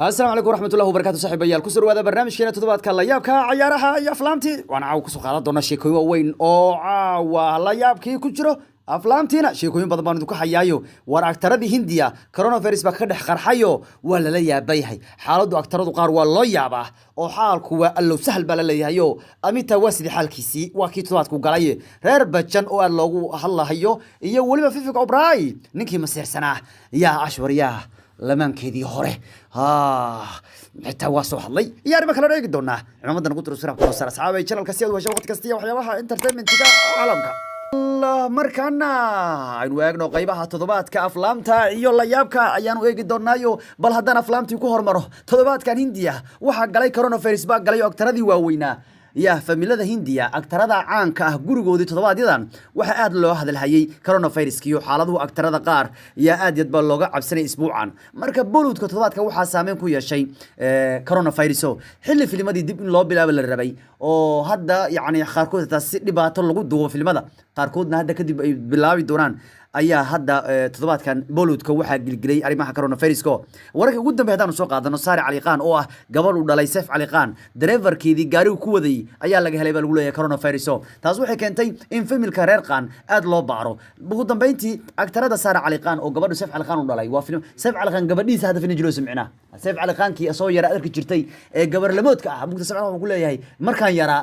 السلام عليكم ورحمة الله وبركاته صاحبيال كسر هذا برنامج كنا تضبط كلا يابك عيارها يا أفلامتي وأنا عاو كسر قالت دونا شيكوي وين أو والله يابكي كجرو أفلامتينا شيكوين بدبان دوك حيايو ور أكتردي هندية كورونا فيروس بكرد قرحيو ولا لا يا بيهي حالدو أكتردو قار والله يابه oo xaalku waa allow sahal baa la leeyahay amita wasidi xalkiisi waa kii todobaadku galay reer bajan oo aad loogu hadlahayo iyo waliba fifik obray ninkii masiirsanaa yaa ashwariyaa lamaankeedii hore xitaa waa soo hadlay yaar ma kala eegi doonaa ciidamadan ugu tirsan ku soo asxaabay channelka si aad u hesho waqti kasta iyo waxyaabaha entertainment-ka caalamka markaana aynu eegno qaybaha toddobaadka aflaamta iyo la yaabka ayaanu eegi doonaayo bal haddana aflaamtii ku hormaro toddobaadkan hindiya waxaa galay coronavirus baa galay aktaradii waaweynaa يا فاميلada Hindiya aktarada caanka ah gurigoodii todobaadyadaan waxa aad loo hadalhayay coronavirus kiyo xaaladaha aktarada qaar ya aad yad baa looga cabsanay isbuucan marka bollywoodka todobaadka waxa saameyn ku yeeshay coronavirus xilli filmadii dib in loo bilaabo la rabay oo hadda yaani qaarkood taasi dhibaato lagu duubo filmada qaarkoodna hadda kadib ay bilaabi doonaan ayaa hadda toddobaadkan bollywoodka waxa gilgilay arimaha coronavirus-ko wararka ugu dambeeyay hadaan soo qaadano Saare Ali Khan oo ah gabadh u dhalay Saif Ali Khan driverkeedii gaariga ku waday ayaa laga helay baa lagu leeyahay coronavirus taas waxay keentay in familka reer Khan aad loo baaro ugu dambeyntii aktarada Saare Ali Khan oo gabadhu Saif Ali Khan u dhalay waa film Saif Ali Khan gabadhiisa hadda fin jiro samcina Saif Ali Khan kii soo yara arki jirtay ee gabar lamoodka ah mugta Saif wuxuu ku leeyahay markaan yara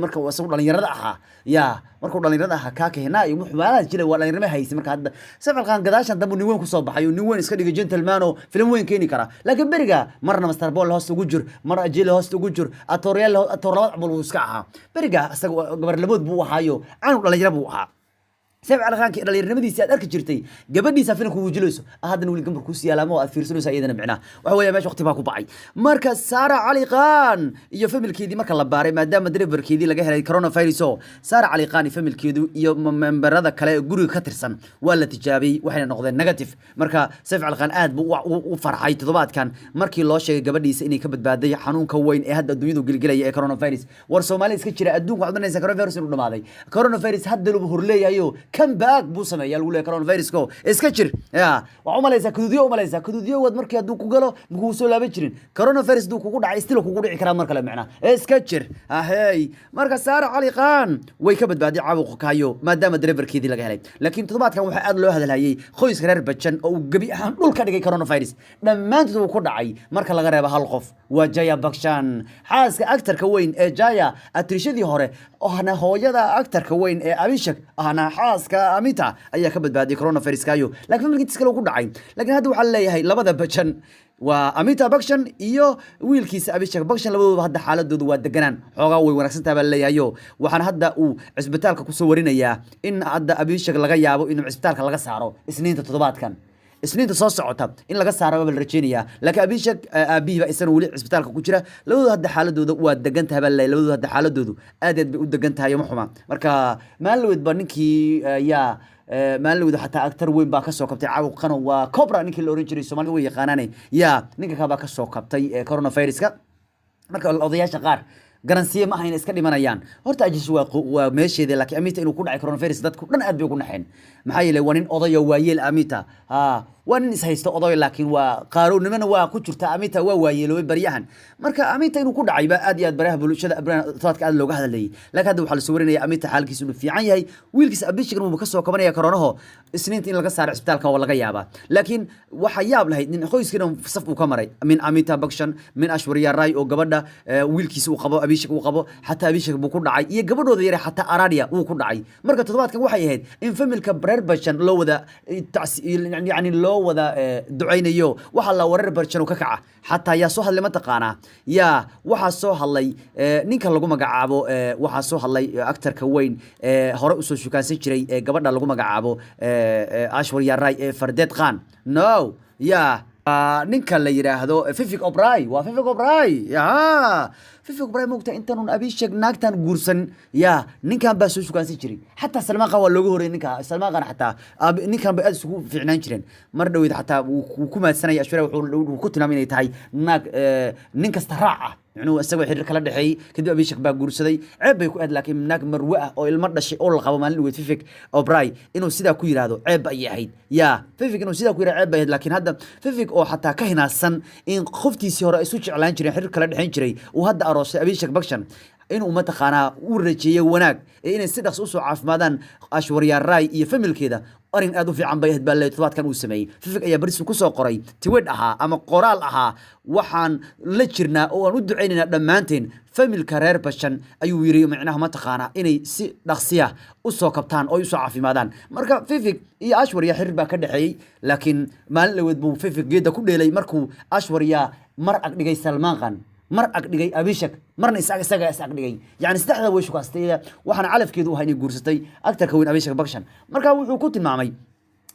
marka wasoo dhalinyarada ahaa yaa markuu dhalinyarada ahaa ka keenaa iyo muxumaad jilay waa dhalinyarada haysi marka hadda Saif Ali Khan gadaashan dambu nin weyn ku soo baxay nin weyn iska dhigay gentleman oo film weyn keeni kara laakiin beriga marna Master Ball hoos ugu jir mar ajil hoos ugu jir atorial atorlad buu iska ahaa beriga asaga gabar lamood buu ahaayo aan dhalinyarada buu ahaa Saif Ali Khan kii dhalinyaradiisa aad arki jirtay gabadhiisa filimku wujileyso hadana wili gambar ku siyaalaamo aad fiirsanayso ayadana micna waxa weeye meesha waqti baa ku bacay marka Saare Ali Khan iyo familkeedii marka la baaray maadaama driverkeedii laga helay coronavirus Saare Ali Khan iyo familkeedu iyo memberada kale guriga ka tirsan waa la tijaabiyay waxayna noqdeen negative marka Saif Ali Khan aad buu u farxay toddobaadkan markii loo sheegay gabadhiisa inay ka badbaaday xanuunka weyn ee hadda dunyadu gilgilaya ee coronavirus war Soomaaliya iska jira adduunka waxaad doonaysaa coronavirus inuu dhamaaday coronavirus hadda lagu horleeyayo كم باك بوسنا يقول لك كورونا فيروس كو اسكتشر يا وعمل إذا كدوديو ود مركي هدو كقوله بقوسوا لا بتشرين كورونا فيروس دو كقول عيستلو كقول كلام مركلا معنا اسكتشر هاي مركز سارة علي خان ويكبد بعد عاوق كايو ما دام دريفر كذي لقى عليه لكن طبعا كان واحد له هذا الهاي خويس غير بتشن أو جبي نقول كده كورونا فيروس لما أنت تقول كده عي مركلا غير بهالخوف وجايا بكشان حاس أكتر كوين جايا أتريشدي هره أنا هو يدا أكتر كوين أبيشك أنا حاس كأميتا أي كبد بعد كورونا فيروس كايو لكن ما قلت سكلو كده عين لكن هذا وحلا هي لبدا بتشن وأميتا بكشن إيو ويلكيس أبيشك بكشن لبدا هذا حالة دود ودجنان حقاوي ونكسنتها بالله يو وحنا هذا وعسبتالك كسورينا يا إن هذا أبيشك لغاية أبو إنه عسبتالك لغا سعره سنين تطبات كان سنين تصاص عتب إن لقى سعره بالرجينية لكن أبيشك أبي بقى يسنو ولي عسبتالك كوجرة لو هذا حالة دود ودجنتها بالله لو هذا حالة دود أدت ودجنتها يوم حما مركا ما لو تبنيكي يا ما لو حتى أكتر وين باكسو كبتي عاوق قنو وكبرى نيك الأوريجيني سومالي ويا قاناني يا نيك كباكسو كبتي كورونا فيروس كا مركا القضية شغال garansiye ma ahayn iska dhimanayaan horta ajis waa meesheeda laakiin amita inuu ku dhacay coronavirus dadku dhan aad bay ugu naxeen maxay yeelay wanin odayo waayeel amita wanin is haysto odayo laakiin waa qaaroonimana waa ku jirta amita waa waayeeloway baryahan marka amita inuu ku dhacay ba aad iyo aad baraha bulshada dadka aad looga hadlayay laakiin hadda waxa la soo warinaya amita xaalkiisu inuu fiican yahay wiilkiisa abishigan uu ka soo kabanaya koronaho isniinta in laga saaro isbitaalka oo laga yaaba laakiin waxa yaab lahayd in qoyskiina saf uu ka maray min amita bakshan min ashwariya ray oo gabadha wiilkiisa uu qabo abishig uu qabo hatta abishig buu ku dhacay iyo gabadhooda yar hatta aradia uu ku dhacay marka toddobaadkan waxay ahayd in familka reer bashan loo wada yani loo wada duceynayo waxa la warar barjan ka kaca hatta yaa soo hadlay ma taqaana yaa waxa soo hadlay ninka lagu magacaabo waxa soo hadlay aktarka weyn hore u soo shukaansan jiray gabadha lagu magacaabo ashwariya ray fardeed khan no yaa ninka la yiraahdo Fifik Obray waa Fifik Obray ya Fifik Obray moogta intaanu abishag naagtan guursan ya ninkan baa soo sugaansi jiray hatta Salmaan Khan waa looga horeeyay ninka Salmaan Khan hatta ninkan baa isugu fiicnaan jireen mar dhaweyd hatta uu ku maadsanay ashwara wuxuu ku tilmaamay inay tahay naag nin kasta raaca inuu isaga xiriir kala dhaxeeyay kadib Abishak baa guursaday ceeb bay ku aad laakiin naag marwe ah oo ilmo dhashay oo la qabo maalin weyd Fifik O'Bray inuu sidaa ku yiraahdo ceeb ay ahayd Fifik inuu sidaa ku yiraahdo ceeb bay ahayd laakiin hadda Fifik oo xataa ka hinaasan in qoftiisii hore isu jeclaan jireen xiriir kala dhaxeyn jiray uu hadda aroosay Abishak Bakshan inuu mataqaanaa u rajeeyo wanaag inay si dhaqso u soo caafimaadaan Ashwarya Rai iyo familkeeda arin aad u fiican bay hadba todobaadkan uu sameeyay Fifik ayaa baris ku soo qoray tiwed ahaa ama qoraal ahaa waxaan la jirnaa oo aan u duceynaynaa dhammaanteen familka reer Bashan ayuu yiri macnaha mataqaanaa inay si dhaqsiya u soo kabtaan oo u soo caafimaadaan marka Fifik iyo Ashwarya xiriir baa ka dhaxeeyay laakiin maalin la weyd buu Fifik geeda ku dheelay markuu Ashwarya mar ag dhigay Salman Khan mar ag dhigay Abishak marna isaga ag dhigay yani saddexda way shukaastay waxana calafkeedu u haynay guursatay aktarka weyn Abishak Bakshan marka wuxuu ku tilmaamay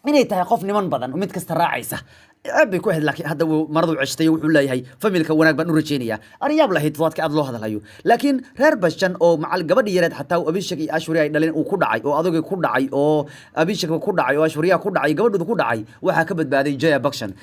inay tahay qof niman badan mid kasta raacaysa أبي كويس لكن هذا مرض عشتي وحلا هي فملك وناك بنورجينيا أنا يابله هي تفاضل كأضلو هذا الهيو لكن هر بشن أو مع الجبل يرد حتى أبي شكي أشوريا دلين وكودعي أو أذوق كودعي أو أبي شكي كودعي أو أشوريا كودعي جبل ده كودعي وحكبت بعدين جاي بكشن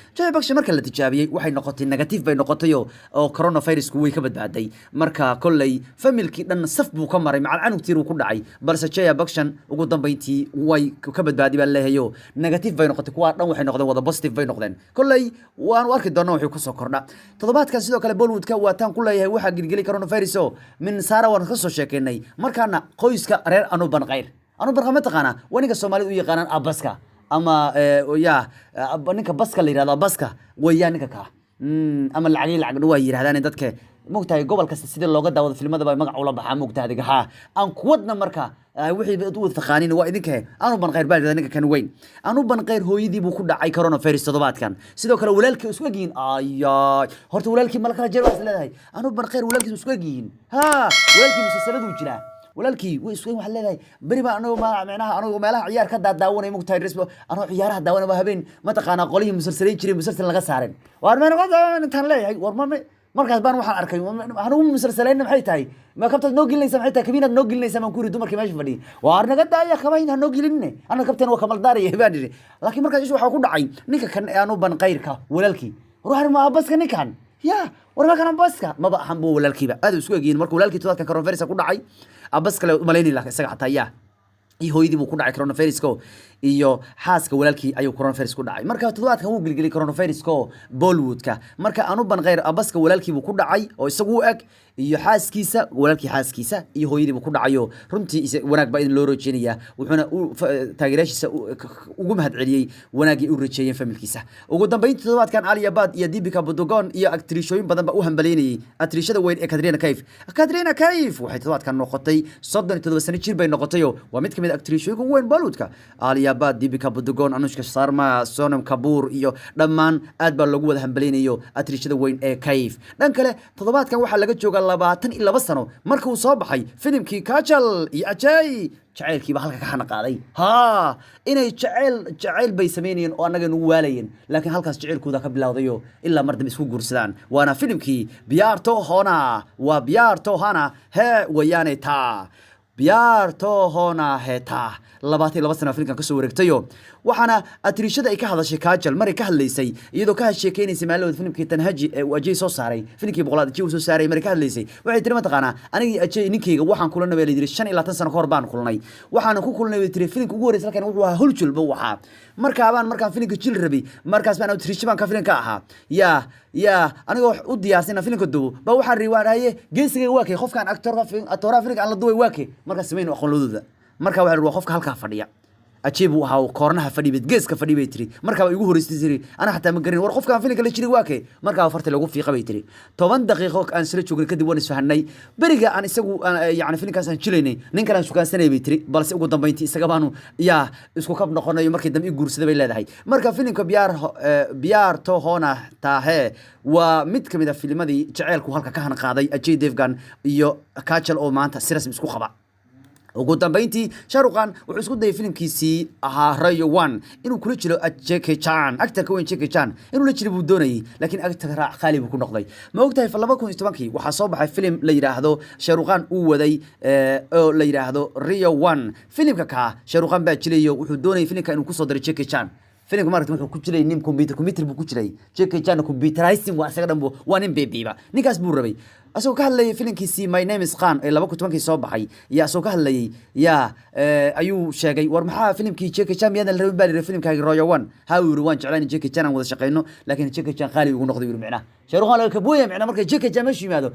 مركل التجابي وحي نقطة النيجاتيف بين نقطتيو أو كورونا فيروس كوي كبت بعدين مركا كلي فملك لأن صف بوكمري مع العنو كتير وكودعي بس جاي بكشن وقدام بيتي واي كبت بعدين بالله هيو نيجاتيف بين نقطة كوار نوع وحي نقطة وده بوزيتيف بين نقطين كلي وأنا أركض دارنا وحي كسر كرنا تضبط كان سيدو كلا بولود كواتان كلها واحد جلجلي كورونا فيروسو من سارة ونخصو شاكيني مركانا قويس كرير أنو بنغير أنو بنغير متقانا وانيك الصومالي ويقانان أبسكا أما يا نيك بسكا اللي هذا بسكا ويا نيك كا أما العقل وير هذا ندتك مقتاي قبل كاس سيد اللوجة داود في المدى بمقع ولا بحا مقتاي ها أن قودنا مركا وحي بيدو الثقانين وإذنك أنا بنغير بالي ذلك كان وين أنا بنغير هو يدي بكل عي كورونا فيروس تضبط كان سيدو كلا ولالك أسواقين هرت ولالك ملك رجال واسل هاي أنا بنغير ولالك أسواقين ولالك مسلسلات وجلا ولالكي ويسوي محل هاي بري ما أنا ما معناها أنا ما له عيار كذا داونه مقتاي رسمه أنا عيارها داونه بهبين ما تقانا قولي مسلسلين شري مسلسل لغة سارن وارمان قضا نتهان لي هاي وارمان markaas baan waxaan arkay waxaan ugu musalsalayna maxay tahay ma kabta noo gelinaysa maxay tahay kabiinad noo gelinaysa man kuuri dumarkii meesha fadhiyo waa naga daaya kabayna noo gelinne ana kabtan waa kamal daaray baan dhiri laakiin markaas waxa ku dhacay ninka kan aanu ban qayrka walaalkii ruuxan ma baska ninkan ya warma kana baska ma ba xambo walaalkiiba aad isku eegin markuu walaalkii todobaadkan coronavirus ku dhacay abaska la malayni la isaga xataa ya hooyadii buu ku dhacay coronavirus-ko iyo xaaska walaalkii ayuu coronavirus ku dhacay marka todobaadkan uu gilgilay coronavirus-ko Bollywood-ka marka aanu ban qeyr abaska walaalkii buu ku dhacay oo isagu ag iyo xaaskiisa walaalkii xaaskiisa iyo hooyadii buu ku dhacayo runtii wanaag baa in loo roojeynaya wuxuuna taageerayaashiisa ugu mahad celiyay wanaagii uu roojeeyay familkiisa ugu dambeyntii todobaadkan Ali Abad iyo Deepika Padukone iyo aktrishooyin badan baa u hambaleynayay aktrishada weyn ee Katrina Kaif waxay todobaadkan noqotay 37 sano jir bay noqotay waa mid kamid aktrishooyinka weyn Bollywood-ka Ali Abad Deepika Padukone Anushka Sharma Sonam Kapoor iyo dhammaan aad baa lagu wada hambaleynayo aktrishada weyn ee Kaif dhan kale todobaadkan waxa laga joogaa 22 sano markii uu soo baxay filimkii Kajal iyo Ajay jaceylkiiba halka ka xana qaaday inay jaceyl bay sameeyeen oo anaga nagu waalayeen laakiin halkaas jaceylkooda ka bilowdayo ilaa mar dambe isku guursadaan waana filimkii Pyar To Hona he wayane ta Pyar To Hona he ta 22 sano filimkan ka soo wareegtayo waxana atrishada ay ka hadashay Kajal maray ka hadlaysay iyadoo ka sheekeynaysa maalmood filimkii Tanhaji ee Ajay soo saaray filimkii boqolaad Ajay soo saaray maray ka hadlaysay waxay tiri mataqaana aniga Ajay ninkeyga waxaan kulana weelay 25 sano ka hor baan kulnay waxaan ku kulnay tiri filimkii ugu horeysay halkan wuxuu ahaa huljulba waxa markaan filimka jil rabi markaas baan atrishi baan ka filimka ahaa ya aniga u diyaarsana filimka dubo ba waxaan riwaanaye geesiga waa kay qofkan actor filimka aan la duway waa kay markaas sameeyno aqoon looduda marka waxa ruux qofka halka fadhiya ajiib uu ahaa koornaha fadhibid geeska fadhibay tiri marka ugu horeysay tiri ana xataa ma garin war qofka filimka la jiray waa kay marka farta lagu fiiqay tiri 10 daqiiqo aan sila joogay kadib waan isfahanay bariga aan isagu yaani filimkaas aan jilaynay ninkan aan sugaansanay bay tiri balse ugu dambeyntii isaga baanu isku kab noqonayo markii dambe guursaday bay leedahay marka filimka Pyar To Hona ta he waa mid kamid ah filmadii jaceylku halka ka han qaaday Ajay Devgan iyo Kajal oo maanta si rasmi isku qaba ugu dambeyntii Shahrukhan wuxuu isku dayay filimkiisii ahaa Rayo 1 inuu kula jiro Jackie Chan actor ka weyn Jackie Chan inuu la jiro buu doonayay laakiin actor raac qaali buu ku noqday ma ogtahay 2017 waxa soo baxay film la yiraahdo Shahrukhan uu waday oo la yiraahdo Rayo 1 filimka ka Shahrukhan baa jilayo wuxuu doonayay filimka inuu ku soo daro Jackie Chan filimka markii wuxuu ku jiray nin computer buu ku jiray Jackie Chan computerizing waa asaga dhanbo waa nin baby-ba ninkaas buu rabay asoo ka hadlayay filimkiisii My Name is Khan ee 2010 soo baxay yaa asoo ka hadlayay yaa ayuu sheegay war maxaa filimkii Jackie Chan miyadan la rabin baa filimkaagi Royal One ha uu yiri waan jeclaan Jackie Chan aan wada shaqeyno laakiin Jackie Chan qaali ugu noqday macna Shahrukh laga kabuuya macna markay Jackie Chan meeshu yimaado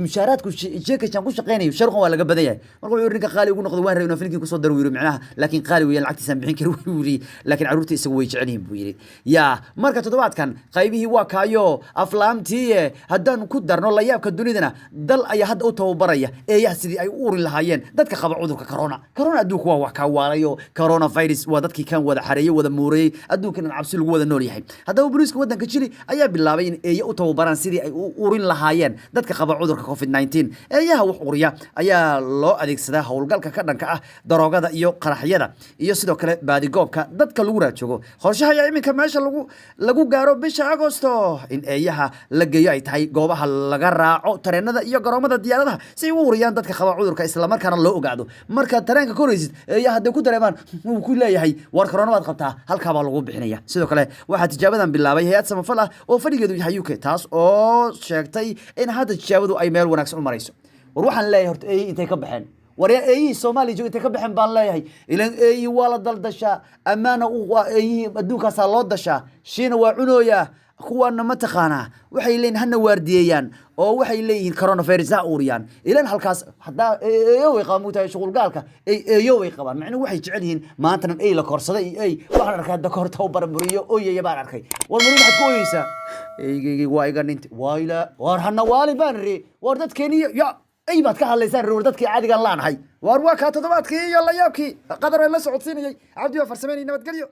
mushaaraadku Jackie Chan ku shaqeynayo Shahrukh waa laga badan yahay markuu yiri ninka qaali ugu noqday waan rabin filimkii ku soo dar wiiro macna laakiin qaali weeyaan lacagtiisa bixin karo wiiri laakiin caruurta isagu way jecel yihiin buu yiri yaa marka toddobaadkan qaybihii waa kaayo aflaamtii haddaan ku darno la yaabka dunidana dal ayaa hadda u tababaraya eeyaha sidii ay u urin lahaayeen dadka qaba cudurka corona adduunku waa wax ka waalayo coronavirus waa dadkii kan wada xareeyay wada muureeyay adduunkana cabsi lagu wada nool yahay haddaba booliiska wadanka Chile ayaa bilaabay in eeyo u tababaran sidii ay u urin lahaayeen dadka qaba cudurka COVID-19 eeyaha wax uriya ayaa loo adeegsadaa howlgalka ka dhanka ah daroogada iyo qaraxyada iyo sidoo kale baadigoobka dadka lagu raajogo qorshaha ayaa iminka meesha lagu gaaro bisha Agoosto in eeyaha la geeyo ay tahay goobaha laga raaco tareenada iyo garoomada diyaaradaha si ay u uriyaan dadka qaba cudurka isla markaana loo ogaado marka tareenka koraysid eeyaha hadday ku dareemaan uu ku leeyahay war corona baad qabtaa halka baa lagu bixinaya sidoo kale waxa tijaabadan bilaabay hay'ad samafal ah oo fadhigeedu yahay UK taas oo sheegtay in hadda tijaabadu ay meel wanaagsan u marayso war waxaan leeyahay horta intay ka baxeen warya eeyi Soomaali joogay inta ka baxan baan leeyahay ilaan eeyi waa la daldashaa amaana waa eeyi adduunkaas loo dashaa shiina waa cunooya kuwana ma taqaana waxay leeyihiin hana waardiyeeyaan oo waxay leeyihiin coronavirus ha uriyaan ilaan halkaas hadaa eeyo way qaamuutay shughul gaalka eeyo way qabaan macna waxay jecel yihiin maantana eey la korsaday waxaan arkay hadda korta u barbariyo ooyaya baan arkay war murid waxaad ku ooyeysaa eeygii waa iga dhintay waayla war hana waali baan ri war dadkeeni ya ay baad ka hadlaysaan ruur dadkii caadigan laanahay war waa ka toddobaadkii iyo la yaabkii qadar ay la socodsiinayay cabdi waa farsameynay nabadgelyo